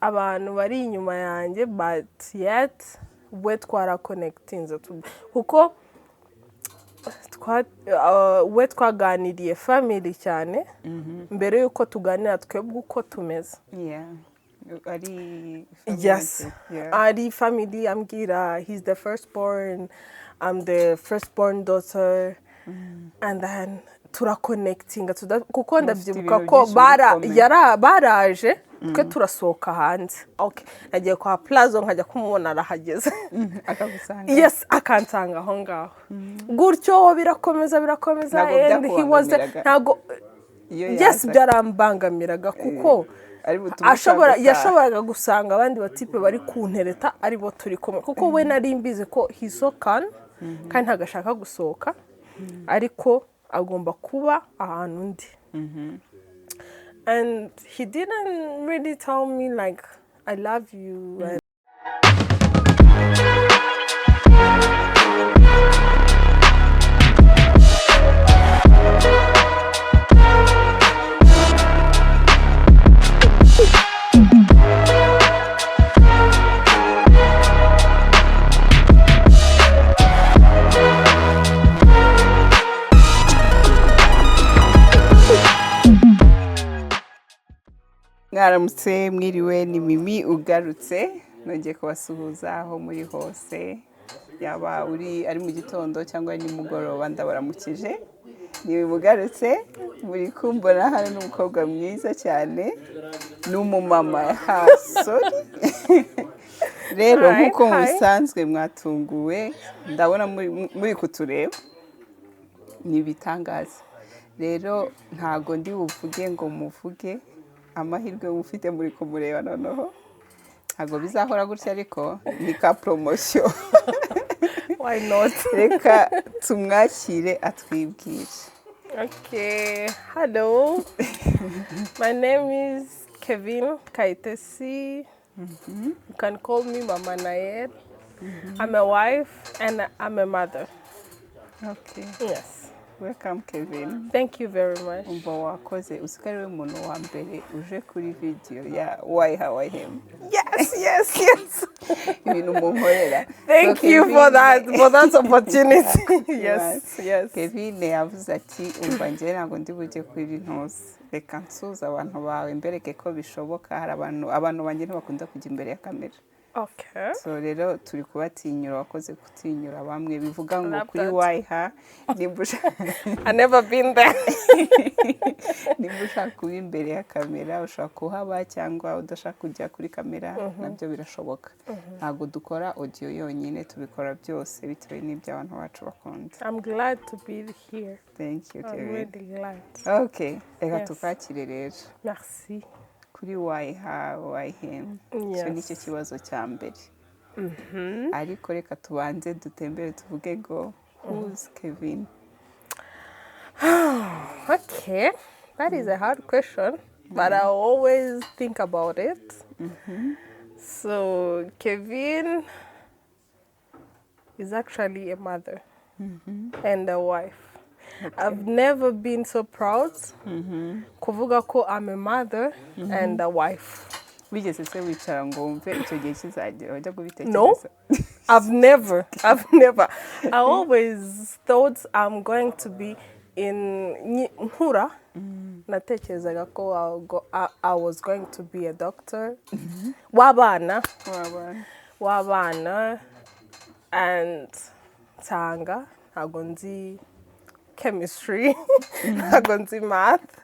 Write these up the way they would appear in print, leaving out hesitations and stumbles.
abantu bari inyuma yanjye but yet we twarakonekitinze kuko we twaganiriye family cyane mbere yuko tuganira twebwe uko tumeze. Yes, ari family ambwira he's the firstborn, I'm the firstborn daughter, and then turakonekitinga kuko ndabyibuka ko baraje twe turasohoka hanze. Okay, nagiye kwa plaza nkajya kumubona arahageze akagusanga. Yes, akansanga aho ngaho gutyo birakomeza and he was ntago yes byarambangamiraga kuko yashoboraga gusanga abandi batipe bari kuntereta ari bo turi kumwe kuko we nari mbize ko he's so calm kandi ntagashaka gusohoka ariko agomba kuba ahantu ndi. And he didn't really tell me like I love you. And mwaramutse mwiriwe ni Mimi ugarutse nongeye kubasuhuza aho muri hose yaba ari mu gitondo cyangwa ni mugoroba ndabaramukije ni mugarutse muri kumbona hano n'umukobwa mwiza cyane n'umumama sorry rero nkuko musanzwe mwatunguwe ndabona muri kutureba ni bitangaza rero ntago ndi buvuge ngo muvuge amahirwe mufite muri kumureba noneho ntago bizahora gutya ariko ni ka promotion. Why not? Reka tumwakire atwibwire. Okay, hello. My name is Kevine Kayitesi. You can call me Mama Nari. I'm a wife and I'm a mother. Okay. Yes. Welcome Kevine. Thank you very much. Umva wakoze usikariwe umuntu wa mbere uje kuri video ya why how I am. Yes. Ibintu munkorera. Thank you for that opportunity. Yes. Kevine yavuze ati umva njye ntabwo ndi bujye kuri ntuzi. Reka nsuza abantu bawe mbereke ko bishoboka hari abantu banjye ntibakunda kujya imbere ya kamera. Okay. So rero turi kubatinyura wakoze kutinyura bamwe bivuga ngo kuri why ha nimbusha I never been there. nimbusha kuba imbere ya kamera ushaka kuhaba cyangwa udashaka kujya kuri kamera nabyo birashoboka. Ntago dukora audio yonyine tubikora byose bitewe n'ibyo abantu bacu bakunda. I'm glad to be here. Thank you. I'm really glad. Okay, reka tukakire rero. Merci. Kuri why how I am. Yes. So nicyo kibazo cya mbere. Ariko reka tubanze dutembere tuvuge ngo who's Kevine? Okay, that is a hard question, but I always think about it. So Kevine is actually a mother and a wife. Okay. I've never been so proud kuvuga ko I'm a mother and a wife. Wigeze se wicara ngo wumve icyo gihe kizagera wajya kubitekereza? No, I've never. I always thought I'm going to be in Mpura. Natekerezaga ko I was going to be a doctor. Wabana and nsanga ntago nzi chemistry, ntago nzi math.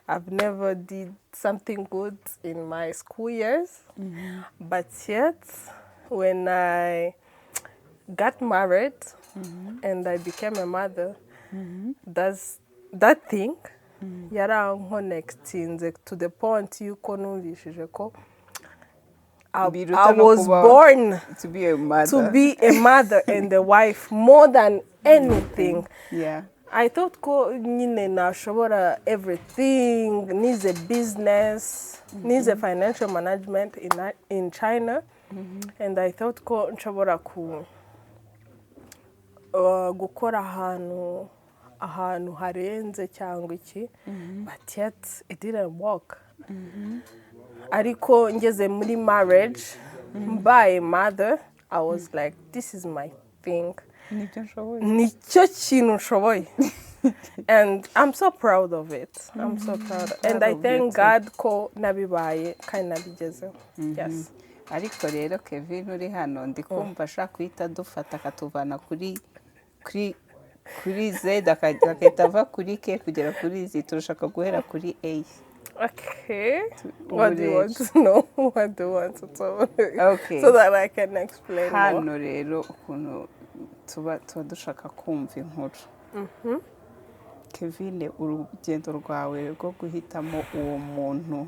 I've never did something good in my school years, but yet when I got married and I became a mother, that thing yarankonekitinze to the point yuko numvishije ko I was born to be a mother and a wife more than anything. Yeah. I thought ko nyine nashobora everything, nize business, nize financial management in China, and I thought ko nshobora gukora ahantu harenze cyangwa iki, but yet it didn't work. ariko ngeze muri marriage by mother I was like this is my thing nicyo kintu nshoboye and I'm so proud of it. I'm so proud and I thank God ko nabibaye kandi nabigezeho. Yes. Ariko rero Kevine uri hano ndikumva ashaka kuhita dufata akatuvana kuri Z akahita ava kuri K kugera kuri Z. Turashaka guhera kuri A. Okay. What do you want to know? What do you want to tell me? Okay. So that I can explain more. Hano rero ukuntu tuba dushaka kumva inkuru. Kevine, urugendo rwawe rwo guhitamo uwo muntu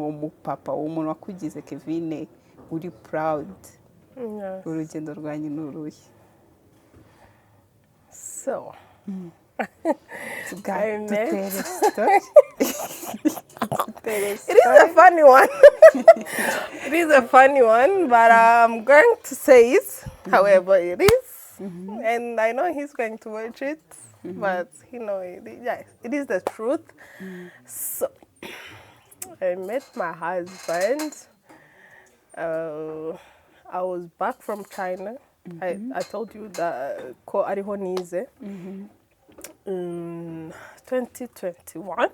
w'umupapa, uwo muntu wakugize Kevine uri proud. Urugendo rwanyu ni uruhe? So, I met. It is a funny one. It is a funny one, but I'm going to say it however it is. And I know he's going to watch it, but you know, it is the truth. So, I met my husband. I was back from China. I told you that ko ariho nize. 2021.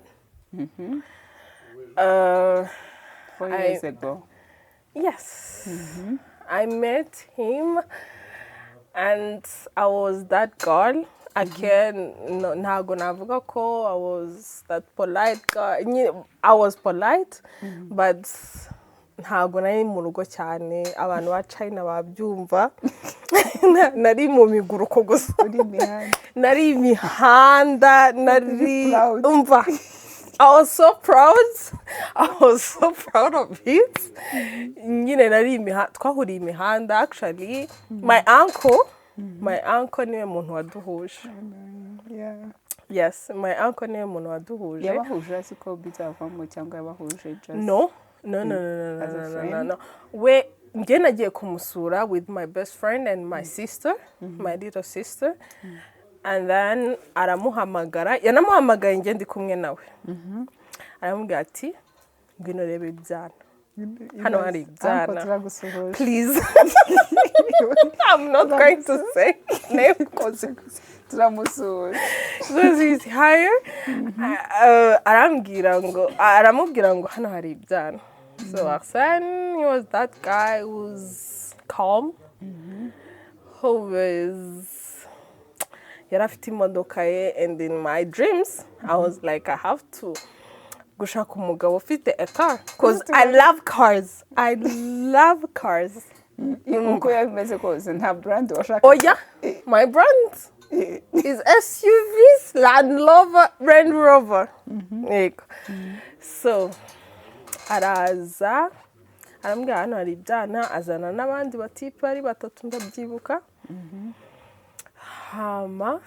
4 years ago. Yes. I met him and I was that girl. Ntago navuga ko I was that polite girl. I was polite, but ntago nari mu rugo cyane. Abantu ba China babyumva. Nari mu miguruko gusa. Nari imihanda, nari umva. I was so proud. I was so proud of it. Nyine nari imihanda, twahuriye imihanda. Actually, my uncle niwe muntu waduhuje. Yes, my uncle niwe muntu waduhuje. Yabahuje siko bizavamo cyangwa yabahuje just? No. We njye nagiye kumusura with my best friend and my sister, my little sister. And then aramuhamagara, yanamuhamagaye njye ndi kumwe nawe. Aramubwira ati ngwino rebe ibyana. Hano hari ibyana. Please. I'm not going to say name because turamusura. So he's higher. Aramubwira ngo hano hari ibyana. So Arsene, he was that guy who's calm, who was yarafite imodoka ye, and in my dreams I was like I have to gushaka umugabo ufite a car because I love cars. Uko yabimeze kose nta brand washaka. Oh yeah, my brand is SUVs, Land Rover, Range Rover. So araza arambwira hano hari ibyana, azana n'abandi batipe ari batatu ndabyibuka. Hama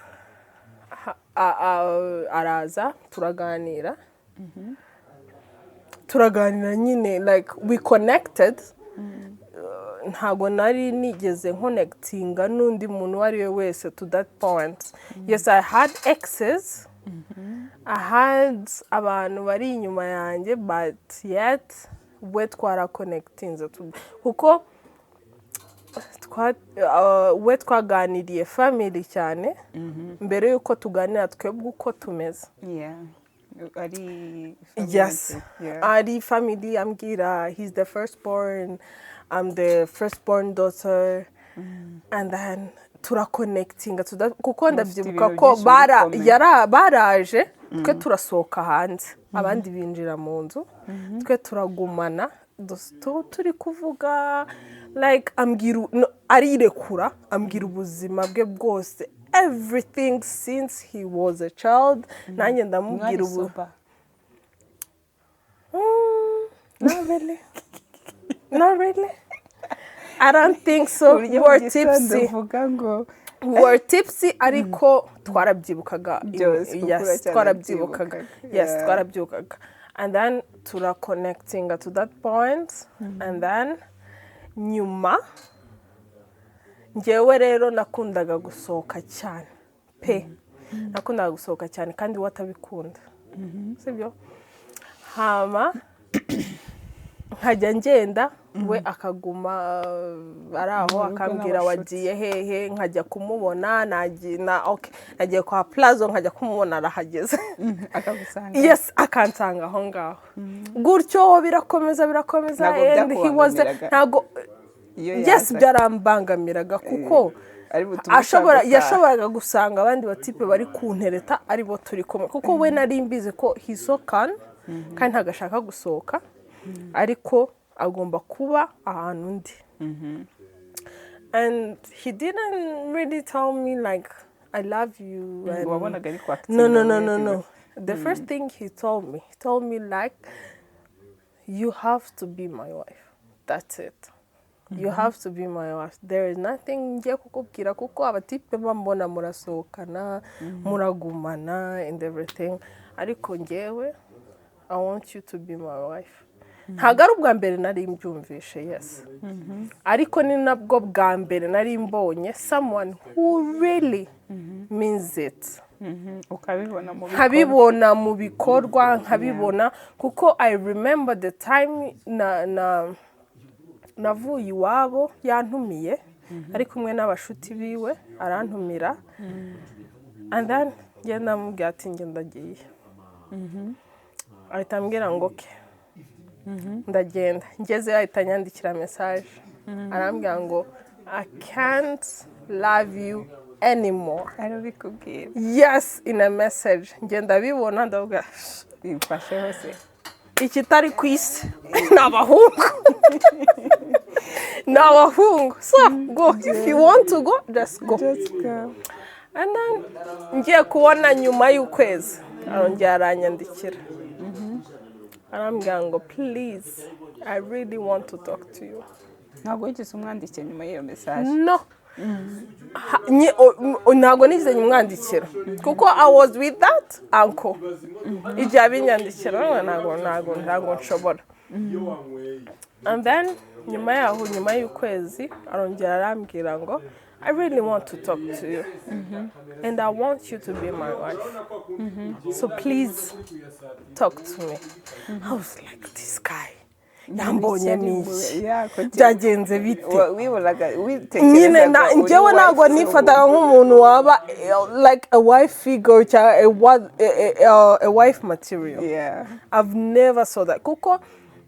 araza turaganira nyine like we connected. Ntago nari nigeze connectinga n'undi muntu wari we wese to that point. Yes, I had exes. I had abantu bari inyuma yanjye, but yet we twara connectinze kuko we twaganiriye family cyane mbere yuko tuganira twebwe uko tumeze. Yes, ari family. Ambwira he's the firstborn, I'm the firstborn daughter, and then tura connectinga kuko ndabyibuka ko baraje twe turasohoka hanze, abandi binjira mu nzu, twe turagumana turi kuvuga like arirekura ambwira ubuzima bwe bwose, everything since he was a child. Nanjye ndamubwira Not really. I don't think so. We were tipsy ariko twarabyibukaga. Yes, twarabyibukaga. And then tura connecting to that point. And then nyuma njyewe rero nakundaga gusohoka cyane pe. Nakundaga gusohoka cyane kandi watabikunda. Sibyo? Hama nkajya ngenda we akaguma ari aho akambwira wagiye hehe nkajya kumubona nagiye kwa plazo nkajya kumubona arahageze akagusanga yes akansanga aho ngaho gutyo birakomeza ntago yes byarambangamiraga kuko yashoboraga gusanga abandi batipe bari kuntereta aribo turi kumwe kuko we nari mbizi ko hisokan kandi ntagashaka gusohoka ariko agomba kuba ahantu ndi and he didn't really tell me like I love you and no the first thing he told me like you have to be my wife, that's it. You have to be my wife. There is nothing ngiye kukubwira kuko abatipe bambona murasohokana muragumana and everything ariko ngewe I want you to be my wife. Ntago ari ubwa mbere nari mbyumvishe yes ariko ni nabwo bwa mbere nari mbonye someone who really means it. Nkabibona mu bikorwa nkabibona kuko I remember the time navuye iwabo yantumiye ari kumwe n'abashuti biwe arantumira and then ngenda mubwira ati ndagiye ahita ambwira ngo okay ndagenda ngeze ahita nyandikira message arambwira ngo I can't love you anymore. arabikubwira Yes, in a message ngenda bibona ndavuga bimfashe hose ikitari ku isi n'abahungu so go if you want to go just go and then ngiye kubona nyuma y'ukwezi arongera aranyandikira arambwira ngo please I really want to talk to you. ntabwo wigeze umwandikira nyuma y'iyo message? No, ntabwo nigeze nyumwandikira kuko I was with that uncle igihe abinyandikira ntabwo nshobora and then nyuma y'ukwezi arongera arambwira ngo I really want to talk to you and I want you to be my wife, so please talk to me. I was like, this guy yambonye n'iki byagenze bite nyine njyewe ntabwo nifataga nk'umuntu waba like a wife figure cyangwa a wife material. I've never saw that kuko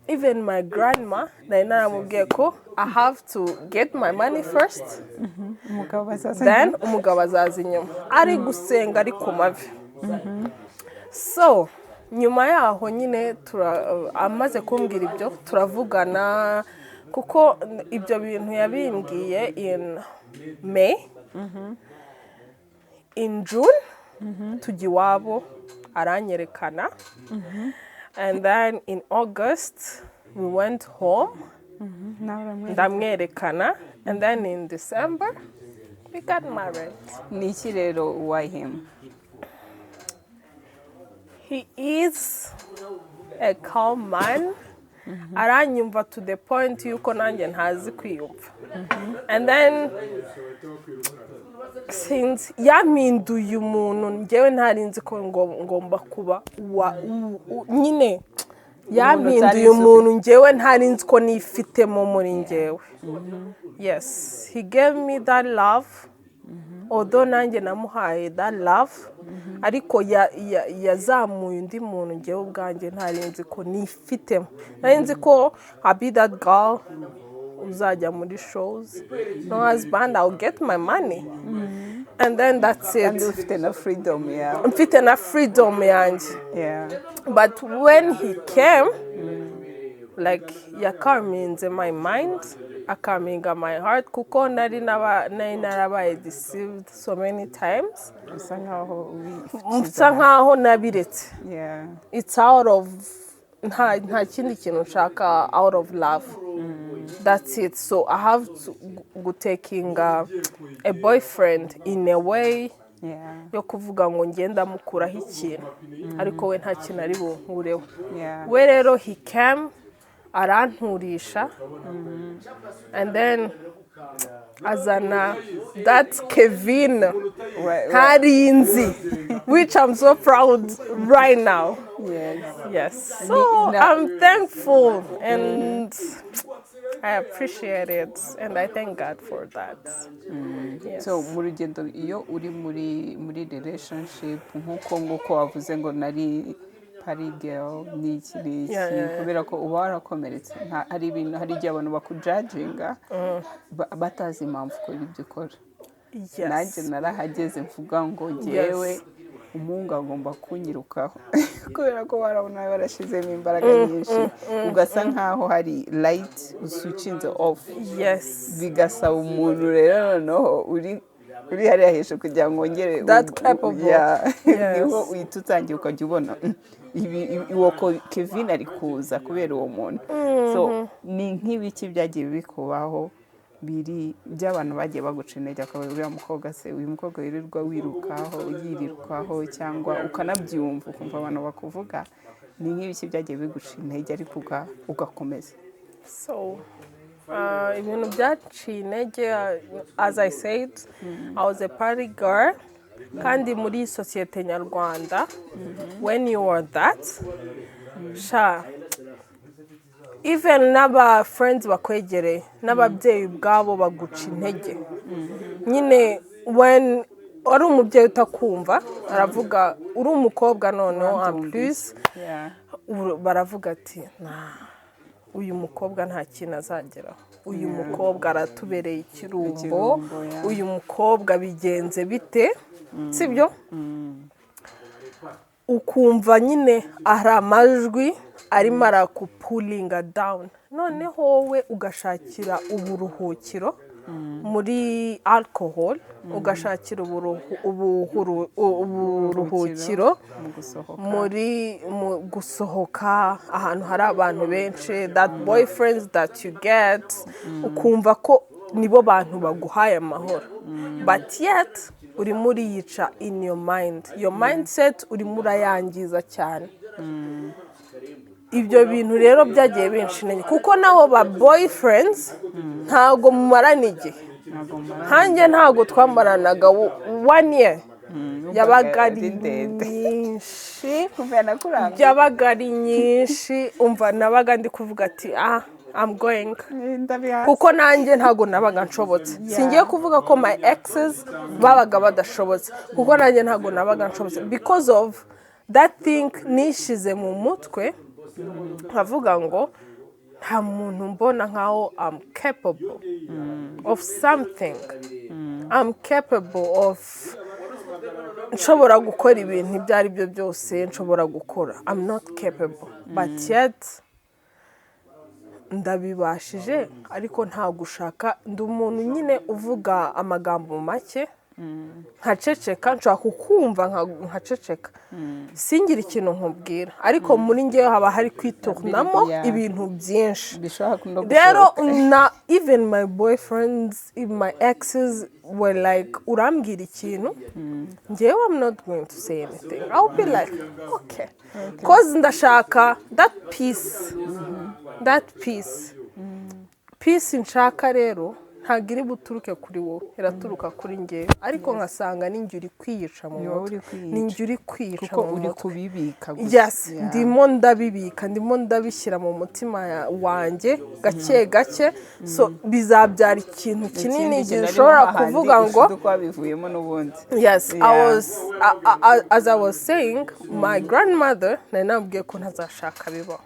even my grandma nari naramubwiye ko I have to get my money first then umugabo azaza inyuma ari gusenga ari ku mavi. So nyuma yaho nyine amaze kumbwira ibyo turavugana kuko ibyo bintu yabimbwiye in May, in June tujya iwabo aranyerekana and then in August we went home ndamwerekana and then in December we got married. Ni iki rero why him? He is a calm man. Aranyumva to the point yuko nanjye ntazi kwiyumva. And then since yampinduye umuntu njyewe ntarinzi ko ngomba kuba nyine yampinduye umuntu njyewe ntarinzi ko nifitemo muri njyewe. Yes, he gave me that love. Although nanjye namuhaye that love ariko yazamuye undi muntu njyewe ubwanjye ntarinzi ko nifitemo. Narinzi ko I'll be that girl uzajya muri shows, no husband, I'll get my money and then that's it. And ufite na freedom mfite na freedom yanjye. But when he came like yakaminze my mind akaminga my heart kuko nari narabaye deceived so many times. Bisa nkaho nabiretse. It's out of nta kindi kintu nshaka out of love. That's it. So I have to taking a boyfriend in a way yo kuvuga ngo ngenda mukuraho ikintu ariko we nta kintu ari bunkureho. We rero he came aranturisha and then azana that Kevine ntarinzi which I'm so proud right now. Yes. So I'm thankful and I appreciate it and I thank God for that. Yes. So mu rugendo iyo uri muri relationship nk'uko wavuze ngo nari party girl n'iki kubera ko uba warakomeretse hari ibintu hari igihe abantu bakujudginga batazi impamvu ukora ibyo ukora. Nanjye narahageze mvuga ngo ngewe umuhungu agomba kunyirukaho kubera ko warabona warashizemo imbaraga nyinshi ugasa nkaho hari light uswitchinze off. Bigasaba umuntu rero noneho uri hariya hejuru kugira ngo ngere that capable. Niho uhita utangiye ukajya ubona iwoko Kevine ari kuza kubera uwo muntu. So ni nk'ibiki byagiye bikubaho biri by'abantu bagiye baguca intege akabura uriya mukobwa se uyu mukobwa yirirwa yirirwaho cyangwa ukanabyumva ukumva abantu bakuvuga ni nk'ibiki byagiye biguca intege ariko ugakomeza. So ibintu byaciye intege, as I said, I was a party girl kandi muri sosiyete nyarwanda when you are that even n'aba friends bakwegereye n'ababyeyi ubwabo baguca intege nyine when ari umubyeyi utakumva aravuga uri umukobwa noneho en plus baravuga ati uyu mukobwa nta kintu azageraho, uyu mukobwa aratubereye ikirumbo, uyu mukobwa bigenze bite sibyo. Ukumva nyine ari amajwi arimo arakupulinga down, noneho wowe ugashakira uburuhukiro muri alcohol, ugashakira uburuhukiro muri gusohoka ahantu hari abantu benshi, that boyfriends that you get, ukumva ko nibo bantu baguhaye amahoro, but yet urimo uriyica in your mind, your mindset urimo urayangiza cyane. Ibyo bintu rero byagiye binshinanye kuko naho ba boyfriends ntago mumarana igihe, hanjye ntago twamaranaga 1 year, yabaga ari nyinshi umva nabaga ndi kuvuga ati I'm going kuko nanjye ntago nabaga nshobotse. Singiye kuvuga ko my exes babaga badashobotse kuko nanjye ntago nabaga nshobotse because of that thing nishize mu mutwe nkavuga ngo nta muntu mbona nkaho I'm capable of something, I'm capable of nshobora gukora ibintu ibyo ari byo byose nshobora gukora, I'm not capable, but yet ndabibashije ariko nta gushaka. Ndi umuntu nyine uvuga amagambo make nkaceceka, nshaka kukumva nkaceceka, singira ikintu nkubwira ariko muri ngewe haba hari kwiturnamo ibintu byinshi. Rero na even my boyfriends, my exes were like urambwira ikintu ngewe I'm not going to say anything, I'll be like okay cause ndashaka that peace, that peace nshaka rero ntago iri buturuke kuri wowe, iraturuka kuri ngewe ariko nkasanga ninjye uri kwiyica mu mutwe, ninjye uri kwiyica mu mutwe. Yes, ndimo ndabibika, ndimo ndabishyira mu mutima wanjye gake gake, so bizabyara ikintu kinini gishobora kuvuga ngo yes. As I was saying, my grandmother nari nambwiye ko ntazashaka bibaho,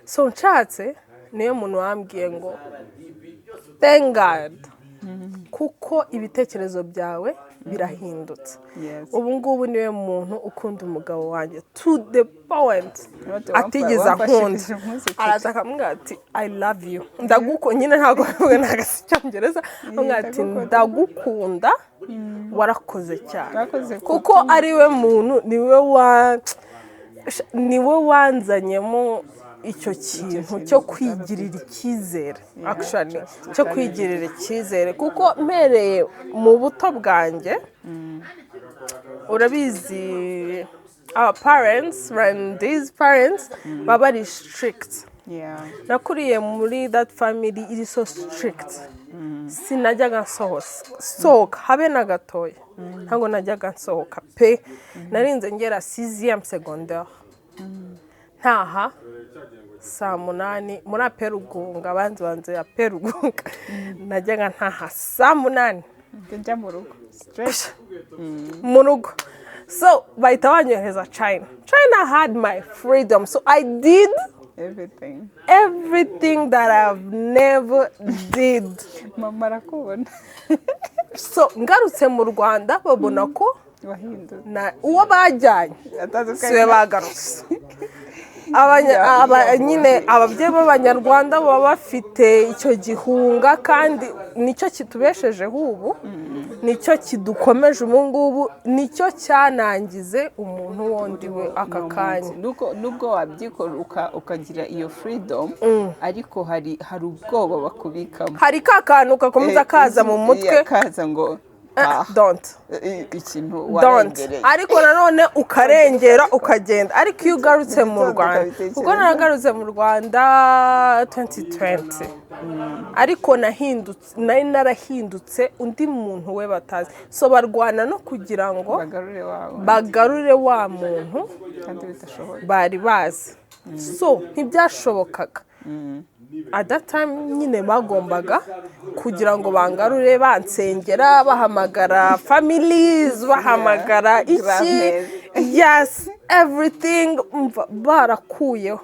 so nshatse niyo muntu wambwiye ngo thank God kuko ibitekerezo byawe birahindutse. Ubu ngubu niwe muntu ukunda umugabo wanjye to the point atigeze ankunda, araza akamubwira ati I love you, ndagukunda. Nyine ntabwo bavuga nagasi cyongereza, akamubwira ati ndagukunda, warakoze cyane kuko ariwe muntu niwe wanzanyemo icyo kintu cyo kwigirira icyizere, actually cyo kwigirira icyizere kuko mpereye mu buto bwanjye urabizi our parents, when these parents baba ari strict, nakuriye muri that family iri so strict sinajyaga nsohoka habe na gatoya ntabwo najyaga nsohoka pe narinze ngera 6e secondaire ntaha saa 8 muri aperugunga banze ya perugunga najyaga ntaha saa 8 njya mu rugo stress mu rugo so bahita banyohereza China had my freedom so I did everything that I've never did. Mama arakubona. So ngarutse mu Rwanda babona ko wahindutse na uwo bajyanye siwe bagarutse. Nyine ababyeyi b'Abanyarwanda baba bafite icyo gihunga kandi nicyo kitubeshejeho ubu nicyo kidukomeje ubu ngubu nicyo cyanangize umuntu wundi we aka kanya nubwo wabyikora ukagira iyo freedom ariko hari ubwoba bakubikamo hari ka kantu gakomeza kaza mu mutwe kaza ngo don't ikintu warengereye ariko nanone ukarengera ukagenda ariko iyo ugarutse mu Rwanda kuko nagarutse mu Rwanda 2020 ariko nari narahindutse undi muntu we batazi so barwana no kugira ngo bagarure wa muntu kandi bitashoboye bari bazi so ntibyashobokaga at that time nyine bagombaga kugira ngo bangarure bansengera bahamagara families bahamagara iki yes everything barakuyeho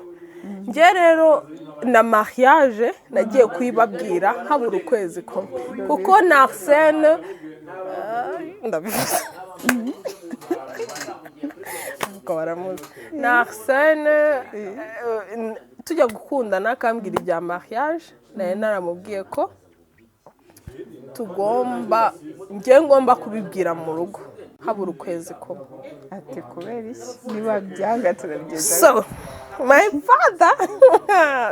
nge rero na mariage nagiye kuyibabwira habura ukwezi kumwe kuko Narsene ndabivuze Narsene tujya gukundana akambwira ibya mariage naye naramubwiye ko ngomba kubibwira mu rugo habura ukwezi kumwe ati kubera iki niba byanga turabigeza so my father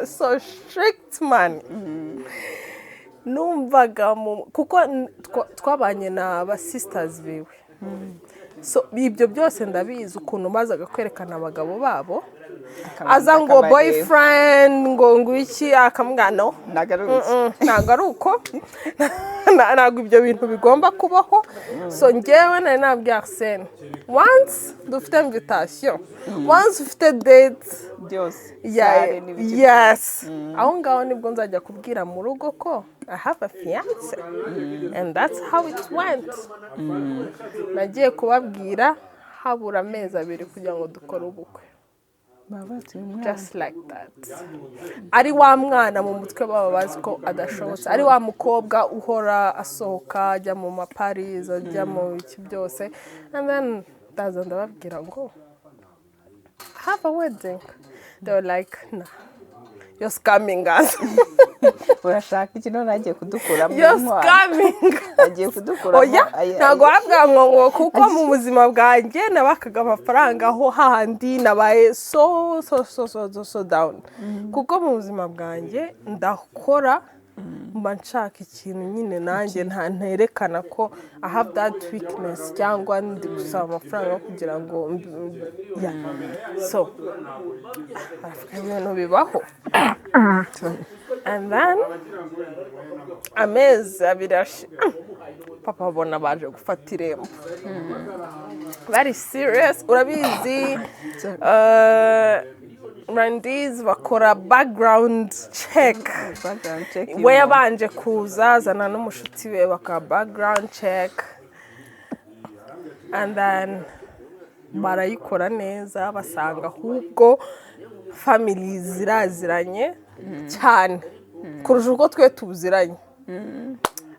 so strict man numvaga kuko twabanye na ba sisters biwe so ibyo byose ndabizi ukuntu mazaga kwerekana abagabo babo aza ngo boyfriend ngo iki akamwana ntago ari uko ntago ibyo bintu bigomba kubaho so ngewe nari nabwiye Arsene once dufite invitation once ufite date byose yes aho ngaho nibwo nzajya kubwira mu rugo ko I have a fiance and that's how it went nagiye kubabwira habura amezi 2 kugira ngo dukore ubukwe just like that ari wa mwana mu mutwe baba bazi ko adashobotse ari wa mukobwa uhora asohoka ajya mu maparis ajya mu iki byose and then ndababwira ngo have a wedding they were like nah you're scamming us urashaka ikintu nagiye kudukura mu you're scamming agiye kudukura ntago wabwa ngo kuko mu buzima bwanjye nabakaga amafaranga aho handi nabaye so down kuko mu buzima bwanjye ndakora mba nshaka ikintu nyine nanjye nterekana ko I have that weakness cyangwa ndi gusaba amafaranga kugira ngo so ibintu bibaho and then amezi 2 papa abona baje gufata irembo very serious urabizi Randiz bakora background check we yabanje kuza azana n'umushuti we baka background check and then barayikora neza basanga ahubwo families ziraziranye cyane kurusha uko twe tuziranye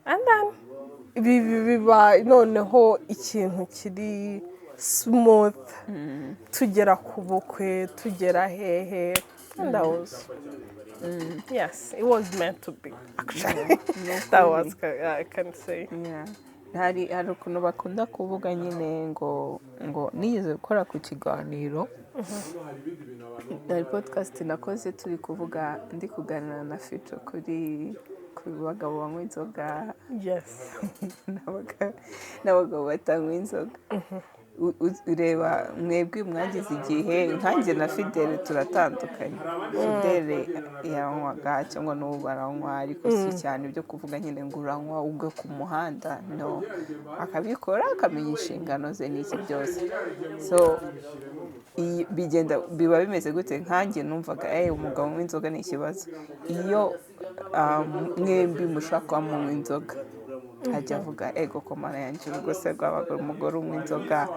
and then biba noneho ikintu kiri smooth tugera ku bukwe tugera hehe and that was yes it was meant to be actually that was I can say hari ukuntu bakunda kuvuga nyine ngo nigeze gukora ku kiganiro hari podcast nakoze turi kuvuga ndi kuganira na Fico kuri bagabo banywa inzoga yes n'abagabo batanywa inzoga ureba mwebwe mwagize igihe nkanjye na Fidele turatandukanye. Fidele yanywaga cyangwa n'ubu baranywa ariko si cyane ibyo kuvuga nyine ngo uranywa ubwo ku muhanda no, akabikora akamenya inshingano ze n'iki byose. So biba bimeze gute? Nkanjye numvaga umugabo unywa inzoga ni ikibazo. Iyo mwembi mushaka kuba munywa inzoga ajya avuga ego komana yanjye urugo se rwabaga umugore unywa inzoga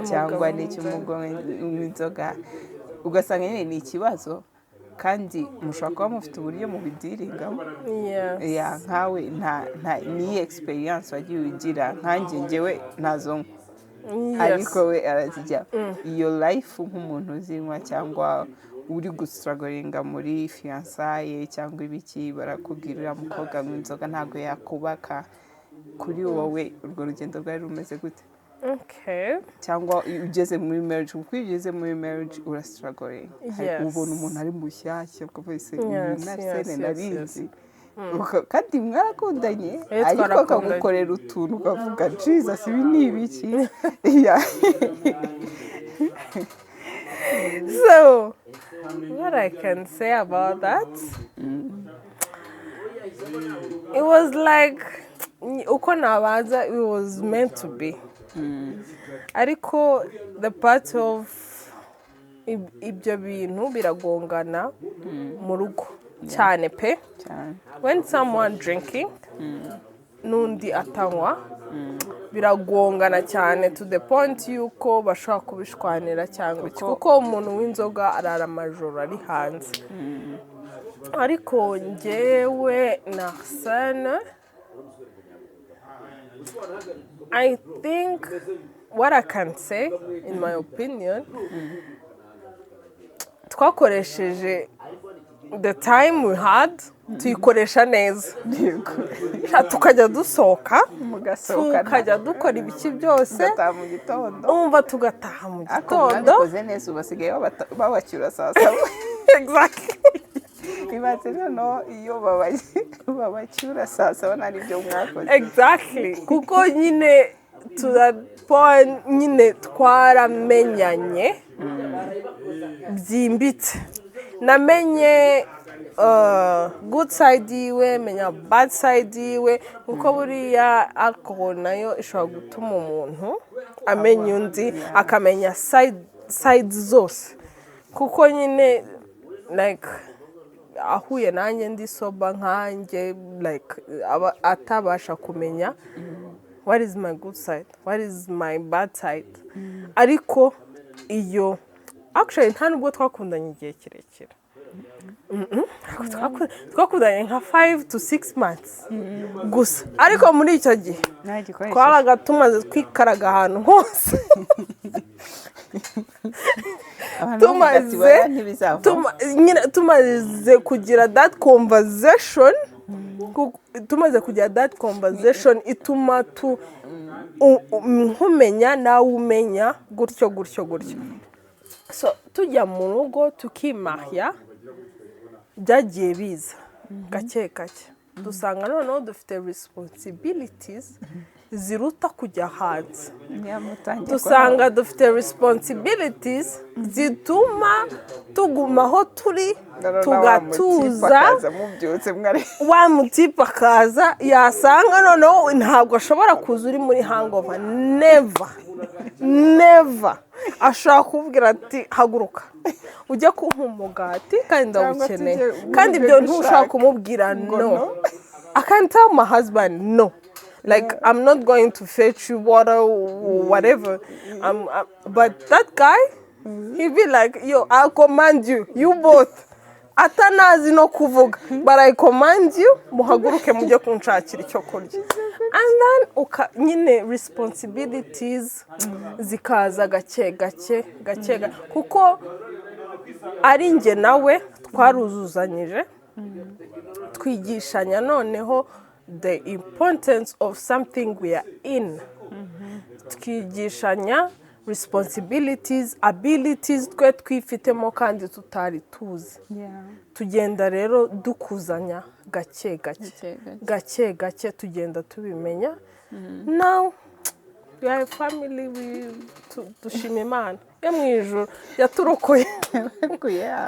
cyangwa n'icyo umugore unywa inzoga, ugasanga nyine ni ikibazo kandi mushobora kuba mufite uburyo mubidiringamo. Nkawe niyi experience wagiye ugira, nkanjye njyewe nazo ariko we arazijya. Iyo life nk'umuntu uzinywa cyangwa uri gustragoringa muri fiançailles cyangwa ibiki, barakubwira uriya mukobwa anywa inzoga ntabwo yakubaka. Kuri wowe urwo rugendo rwari rumeze gute? Cyangwa ugeze muri marriage, kuko iyo ugeze muri marriage urastragoringa, ubona umuntu ari mushyashya ukavuga se uyu narisene narinzi, kandi mwarakundanye ariko akagukorera utuntu ukavuga Jesus ibi ni ibiki. So what I can say about that, it was like uko nabaza, it was meant to be. Ariko the part of ibyo bintu biragongana mu rugo cyane pe. When someone drinking n'undi atanywa biragongana cyane to the point yuko bashobora kubishwanira cyangwa iki, kuko umuntu w'inzoga arara amajoro ari hanze. Ariko njyewe na Arsene, I think what I can say in my opinion, twakoresheje the time we had tuyikoresha neza. Tukajya dusohoka tukajya dukora ibiki byose, umva tugataha mu gitondo. Bakoze neza ubasigaye babacyura saa saba. Exactly. Ibaze no iyo babacyura saa saba nari byo mwakoze. Exactly. Kuko nyine to that point nyine twaramenyanye byimbitse. Namenye good side yiwe, menya bad side yiwe, kuko buriya alcohol nayo ishobora gutuma umuntu amenya undi, akamenya side zose. Kuko nyine like ahuye nanjye ndi soba nkanjye, like atabasha kumenya what is my good side, what is my bad side. Ariko iyo actually nta nubwo twakundanye igihe kirekire. Twakundanye nka 5 to 6 months gusa. Ariko muri icyo gihe twabaga tumaze kwikaraga ahantu hose. Tumaze kugira that conversation, ituma nkumenya nawe umenya gutyo. So tujya mu rugo tukimahya, byagiye biza gake gake. Dusanga noneho dufite responsibilities ziruta kujya hanze. Dusanga dufite responsibilities zituma tugumaho turi, tugatuza. Wa mutipe akaza yasanga noneho ntabwo ashobora kuza uri muri hangover. Never. Ashaka kubwira ati haguruka ujya kumpa umugati kandi ndawukeneye, kandi ibyo ntushaka kumubwira no. I can't tell my husband no. Like, I'm not going to fetch you water or whatever. But that guy, he'll be like, yo, I'll command you. You both. Atanazi no kuvuga. But I command you, muhaguruke mujye kunshakira icyo kurya. And then, nyine responsibilities zikaza gake. Kuko ari nge nawe twaruzuzanyije. Twigishanya noneho the importance of something we are in. Twigishanya responsibilities, abilities twe twifitemo kandi tutari tuzi. Tugenda rero dukuzanya gake tugenda tubimenya. Now we are a family, dushima Imana yo mu ijuru yaturokoye.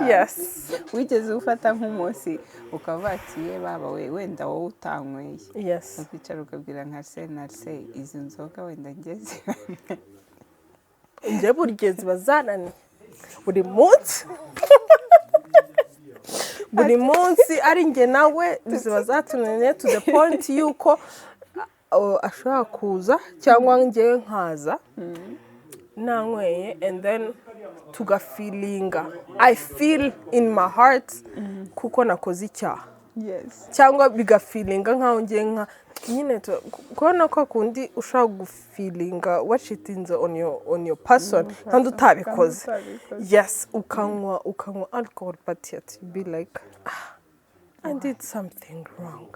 Yes. Wigeze ufata nk'umunsi ukavatiye baba wenda wowe utanyweye. Yes. Ukicara ukabwira nka se izi nzoga wenda ngeze. Nje burya ziba zananiye buri munsi. Buri munsi ari nge nawe ziba zatunaniye to the point yuko ashobora kuza cyangwa ngewe nkaza nanyweye and then tugafeelinga. I feel in my heart kuko nakoze icyaha. Yes. Cyangwa bigafeelinga nkaho ngiye nka nyine kubona ko kundi ushaka gufeelinga washitinze on your person kandi utabikoze. Yes, ukanywa alcohol but yet you be like I did something wrong.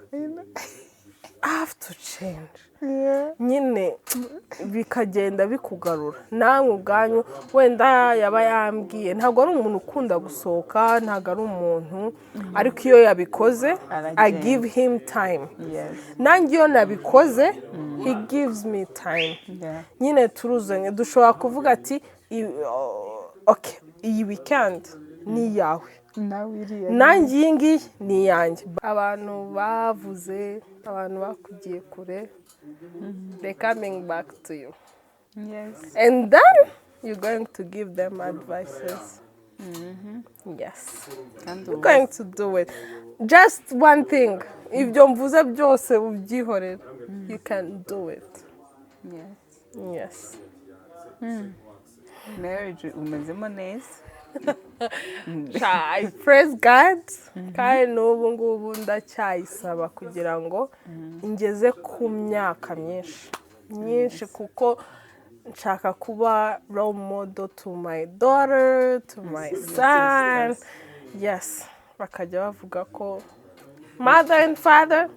I have to change. Nyine bikagenda bikugarura namwe ubwanyu wenda yaba yambwiye ntabwo ari umuntu ukunda gusohoka, ntabwo ari umuntu ariko iyo yabikoze I give him time. Nanjye iyo nabikoze he gives me time. Nyine turuzanye dushobora kuvuga ati okay iyi weekend ni yawe nanjye iyi ngiyi ni yanjye. Abantu bavuze, abantu bakugiye kure, they're coming back to you. Yes. And then you're going to give them advices. Yes. You're going to do it. Just one thing. Ibyo mvuze byose ubyihorera. You can do it. Yes. Marriage umezemo neza. I praise God. Kandi n'ubu ngubu ndacyayisaba kugira ngo ngeze ku myaka myinshi kuko nshaka kuba role model to my daughter, to my son. Yes. Bakajya bavuga ko mother and father,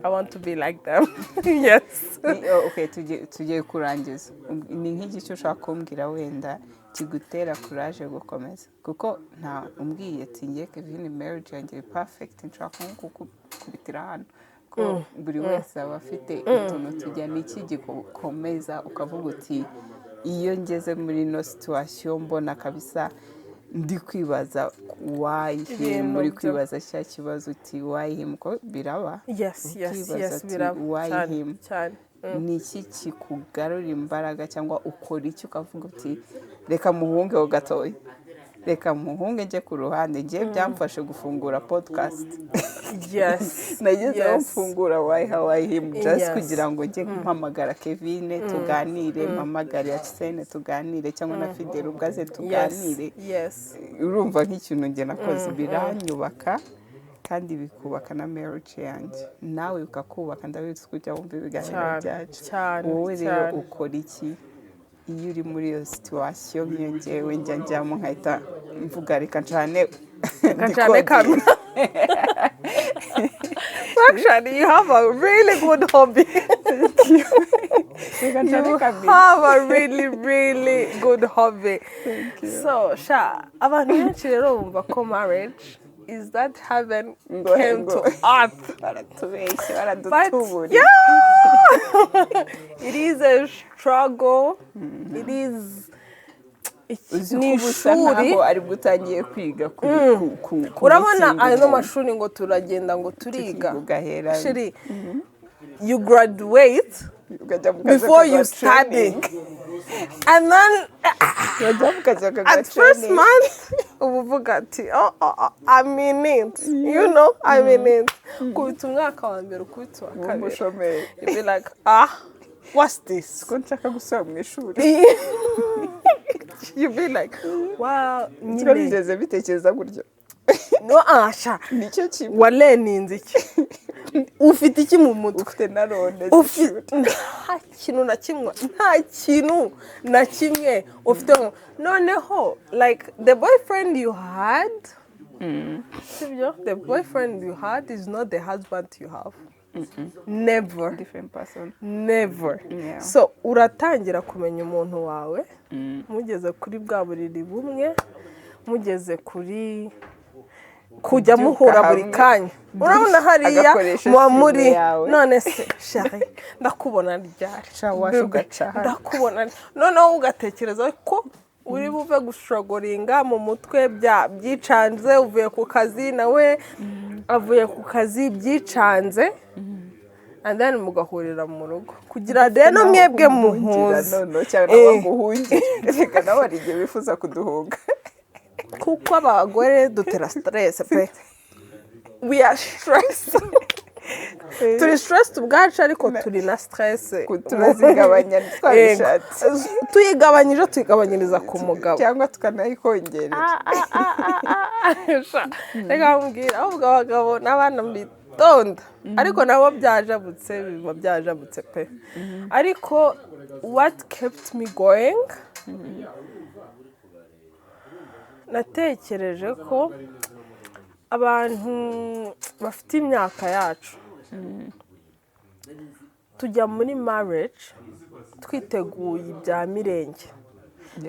I want to be like them. Yes. Okay, tugiye kurangiza. Ni nk'iki ushaka kumbwira wenda kigutera courage gukomeza kuko nta umbwiye ati ngiye Kevine marriage yanjye perfect nshaka kubitira hano ko buri wese aba afite utuntu tujya n'iki gikomeza ukavuga uti iyo ngeze muri no situation mbona kabisa ndi kwibaza why him muri kwibaza cya kibazo uti why him ko biraba. Yes biraba why him ni iki kikugarura imbaraga cyangwa ukora iki ukavuga uti reka muhunge ho gatoya reka muhunge nje ku ruhande ngiye byamfashe gufungura podcast. Yes. Nageze mfungura why him just kugira ngo nje mpamagara Kevine tuganire, mpamagara Arsene tuganire cyangwa na Fidel ubwaze tuganire. Yes. Urumva nk'ikintu nge nakoze biranyubaka kandi bikubaka na marriage yanjye nawe ukakubaka ndabizi kujya wumva ibiganiro byacu. Wowe rero ukora iki iyo uri muri iyo situation nk'iyo ngewe njyamo nkahita mvuga reka ncane kamera. Actually, you have a really good hobby. You have a really good hobby. So, abantu benshi rero bumva ko marriage is that heaven came to earth. But yeah, it is a struggle. It is ni ishuri ari gutangiye kwiga kuri urabona ayo mashuri ngo turagenda ngo turiga shiri you graduate before you study and then at first month uvuga ati I mean it, you know, I mean it. Kubita umwaka wa mbere ukubita wa kabiri you be like what's this ko nshaka gusaba mu ishuri. You be like wow nyine bitekereza gutyo no asha nicyo kimwe waleninze iki ufite iki mu mutwe ufite na none nta kintu na kimwe ufite noneho like the boyfriend you had the boyfriend you had is not the husband you have. Never. Different person. Never. Yeah. So uratangira kumenya umuntu wawe mugeze kuri bwa buriri bumwe mugeze kuri kujya muhura buri kanya urabona hariya muba muri none se shari ndakubona ryari ndakubona noneho ugatekereza ko uri buve gushogoringa mu mutwe byicanze uvuye ku kazi nawe avuye ku kazi byicanze and then mugahurira mu rugo kugira rero mwebwe muhuza cyangwa muhunge reka nawe ari igihe bifuza kuduhunga kuko abagore dutera stress pe we are stressed turi stressed ubwacu ariko turi na stress turazigabanya twabishatse tuyigabanyiriza ku mugabo cyangwa tukanayikongerera reka mbwira ahubwo abagabo n'abana bitonda ariko nabo byajabutse biba byajabutse pe ariko what kept me going natekereje ko abantu bafite imyaka yacu tujya muri marriage twiteguye ibya mirenge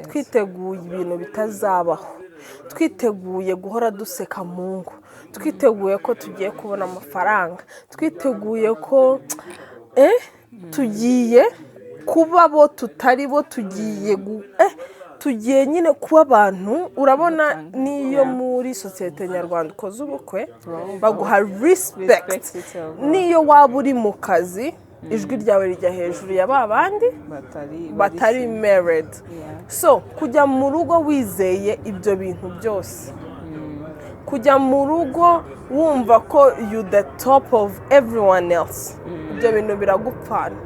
twiteguye ibintu bitazabaho twiteguye guhora duseka mu ngo twiteguye ko tugiye kubona amafaranga twiteguye ko tugiye kuba bo tutari bo tugiye nyine kuba abantu urabona niyo muri sosiyete nyarwanda ukoze ubukwe baguha respect niyo waba uri mu kazi ijwi ryawe rijya hejuru ya ba bandi batari married so kujya mu rugo wizeye ibyo bintu byose kujya mu rugo wumva ko you the top of everyone else ibyo bintu biragupfana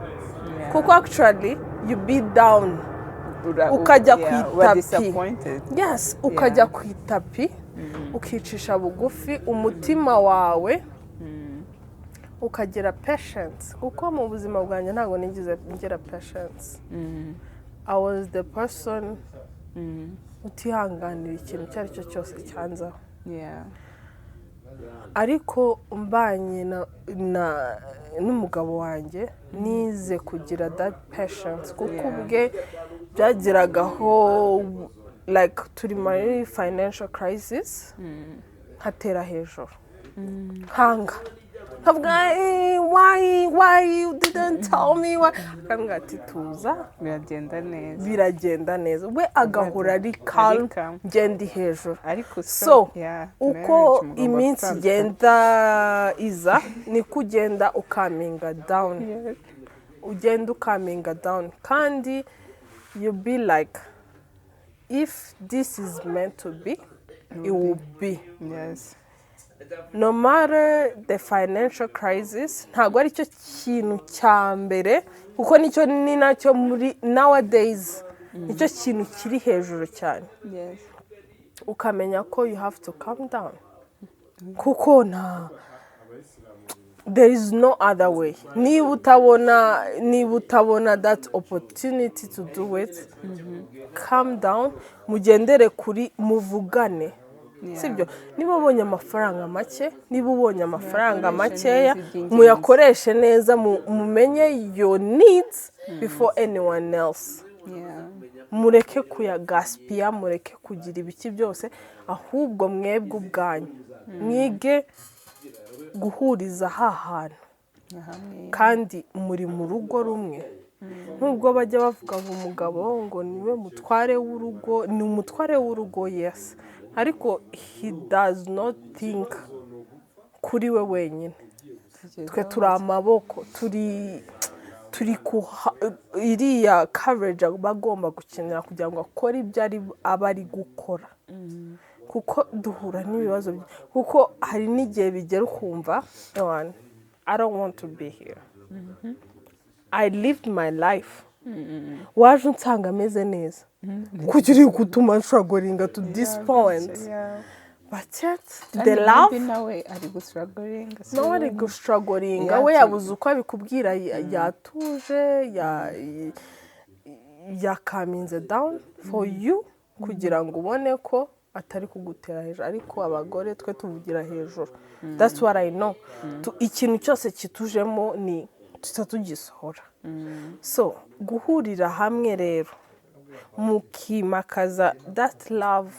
kuko actually you be down ukajya ku itapi yes ukajya ku itapi ukicisha bugufi umutima wawe ukagira patience kuko mu buzima bwanjye ntabwo nigize ngira patience I was the person utihanganira ikintu icyo ari cyo cyose cyanzaho ariko mbanye n'umugabo wanjye nize kugira that patience kuko ubwe byagiragaho like turi muri financial crisis nkatera hejuru nkanga nkavuga why you didn't tell me kandi ati tuza biragenda neza we agahora ari calm ngenda hejuru so uko iminsi igenda iza ni kugenda ukaminga down ugenda ukaminga down kandi you be like if this is meant to be it will be no matter the financial crisis ntabwo ari cyo kintu cya mbere kuko nicyo ni nacyo muri nowadays nicyo kintu kiri hejuru cyane ukamenya ko you have to calm down kuko there is no other way niba utabona that opportunity to do it calm down mugendere kuri muvugane sibyo niba ubonye amafaranga make niba ubonye amafaranga makeya muyakoreshe neza mumenye your needs before anyone else mureke kuyagaspia mureke kugira ibiki byose ahubwo mwebwe ubwanyu mwige guhuriza hantu kandi muri mu rugo rumwe nubwo bajya bavuga ngo umugabo ngo niwe mutware w'urugo ni umutware w'urugo yes ariko he does not think kuri we wenyine twe turi amaboko turi iriya courage bagomba gukenera kugira ngo akore ibyo aba ari gukora kuko duhura n'ibibazo kuko hari n'igihe bigera ukumva I don't want to be here I lived my life waje unsanga ameze neza kugira ngo gutuma nshogoringa to this point but yet the love nawe ari gushogoringa we yabuze uko abikubwira yatuje yakaminze down for you kugira ngo ubone ko atari kugutera hejuru ariko abagore twe tuvugira hejuru that's what I know ikintu cyose kitujemo ni tutatugisohora so guhurira hamwe rero mukimakaza that love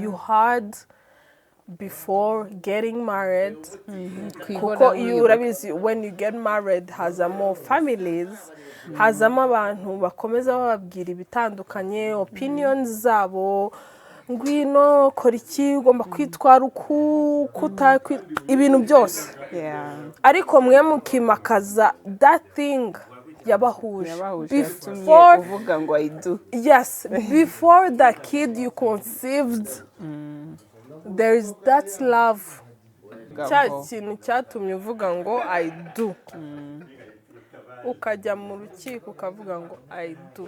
you had before getting married kuko iyo urabizi when you get married hazamo families hazamo abantu bakomeza bababwira ibitandukanye opinions zabo ngwino kora iki ugomba kwitwara ibintu byose ariko mwe mukimakaza that thing yabahuje before uvuga ngo I do yes before the kid you conceived there is that love cya kintu cyatumye uvuga ngo I do ukajya mu rukiko ukavuga ngo I do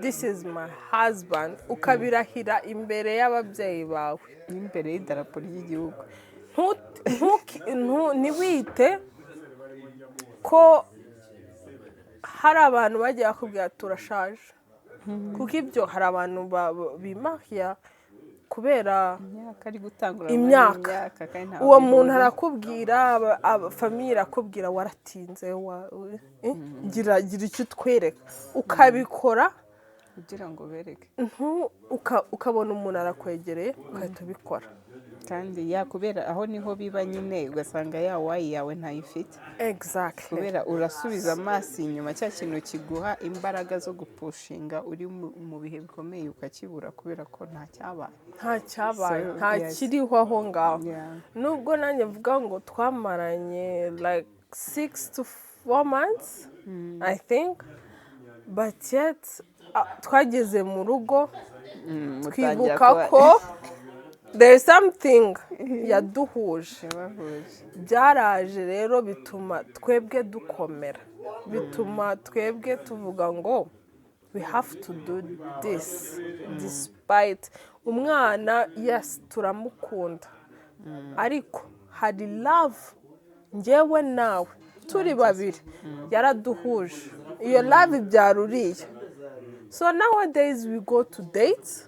this is my husband ukabirahira imbere y'ababyeyi bawe n'imbere y'idarapo ry'igihugu ntiwite ko hari abantu bagiye bakubwira turashaje kuko ibyo hari abantu bimahya kubera imyaka uwo muntu arakubwira famiye irakubwira waratinze gira icyo utwereka ukabikora kugira ngo bereke ukabona umuntu arakwegereye ugahita ubikora kandi kubera aho niho biba nyine ugasanga wayi yawe ntayifite exactly kubera urasubiza amaso inyuma cya kintu kiguha imbaraga zo gupushinga uri mu bihe bikomeye ukakibura kubera ko nta cyabaye nta kiriho aho ngaho nubwo nanjye mvuga ngo twamaranye like 6 to 4 months I think but yet twageze mu rugo twibuka ko there is something yaduhuje byaraje rero bituma twebwe dukomera bituma twebwe tuvuga ngo we have to do this despite umwana yes turamukunda ariko hari love njyewe nawe turi babiri yaraduhuje iyo love ibyara uriya so nowadays we go to dates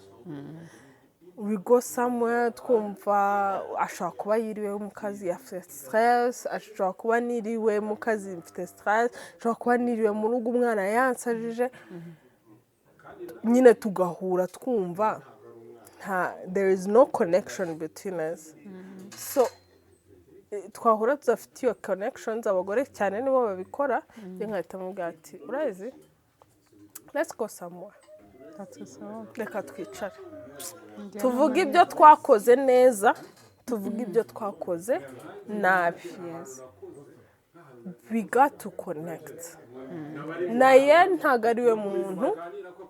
we go somewhere twumva ashobora kuba yiriwe mu kazi afite stress ashobora kuba niriwe mu kazi mfite stress ashobora kuba niriwe mu rugo umwana yansajije nyine tugahura twumva there is no connection between us so twahura tudafite iyo connections abagore cyane nibo babikora nkahita mubwira ati urazi let's go somewhere reka twicare tuvuge ibyo twakoze neza tuvuge ibyo twakoze nabi we got to connect naye ntabwo ari we muntu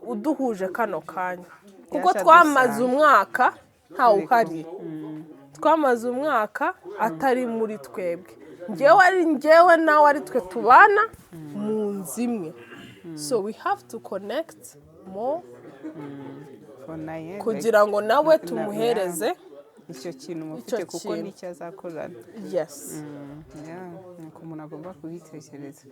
uduhuje kano kanya kuko twamaze umwaka ntawe uhari twamaze umwaka atari muri twebwe njyewe nawe ari twe tubana mu nzu imwe so we have to connect more kugira ngo nawe tumuhereze icyo kintu mufite kuko nicyo azakorana yes nuko umuntu agomba kubitekereza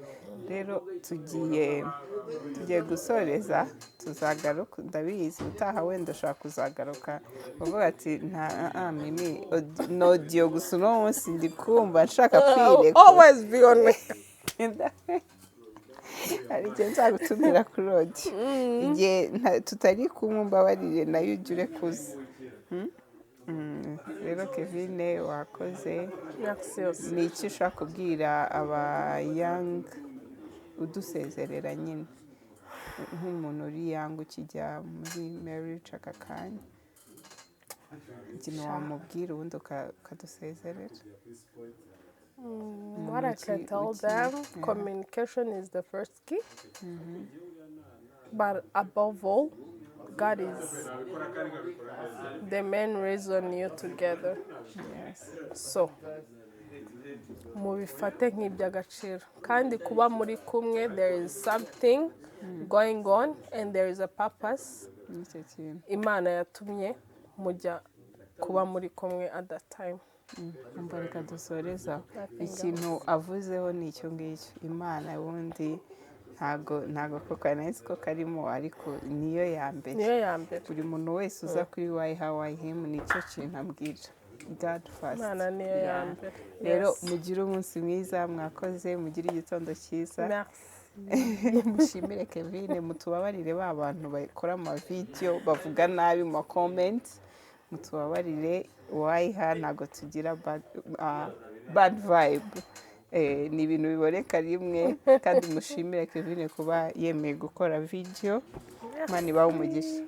rero tugiye gusoreza tuzagaruka ndabizi utaha wenda ushaka kuzagaruka uvuga ati nta mimi nodiyo gusa uno munsi ndi kumva nshaka kwirekura always be on me hari igihe nzagutumira kuri odi igihe tutari kumwe mbabarire nayo ujye urekuza rero Kevine wakoze ni iki ushaka kubwira aba young udusezerera nyine nk'umuntu uri young ukijya muri marriage aka kanya ikintu wamubwira ubundi ukadusezerera what I can tell them communication is the first key but above all God is the main reason you're together. Yes. So, mubifate nk'iby'agaciro kandi kuba muri kumwe there is something going on and there is a purpose Imana yatumye mujya kuba muri kumwe at that time. Reka dusoreza ikintu avuzeho ni icyo ngicyo Imana ubundi ntago koko nahise ko karimo ariko niyo ya mbere buri muntu wese uza kuri wayi hawayi hemu nicyo kintu ambwira God first Imana niyo ya mbere rero mugire umunsi mwiza mwakoze mugire igitondo cyiza mushimire Kevine mutubabarire ba bantu bakora ama video bavuga nabi mu comment mutubabarire uwayiha ntabwo tugira bad vibe. Ni ibintu biboneka rimwe kandi mushimire Kevine kuba yemeye gukora video. Imana ibahe umugisha.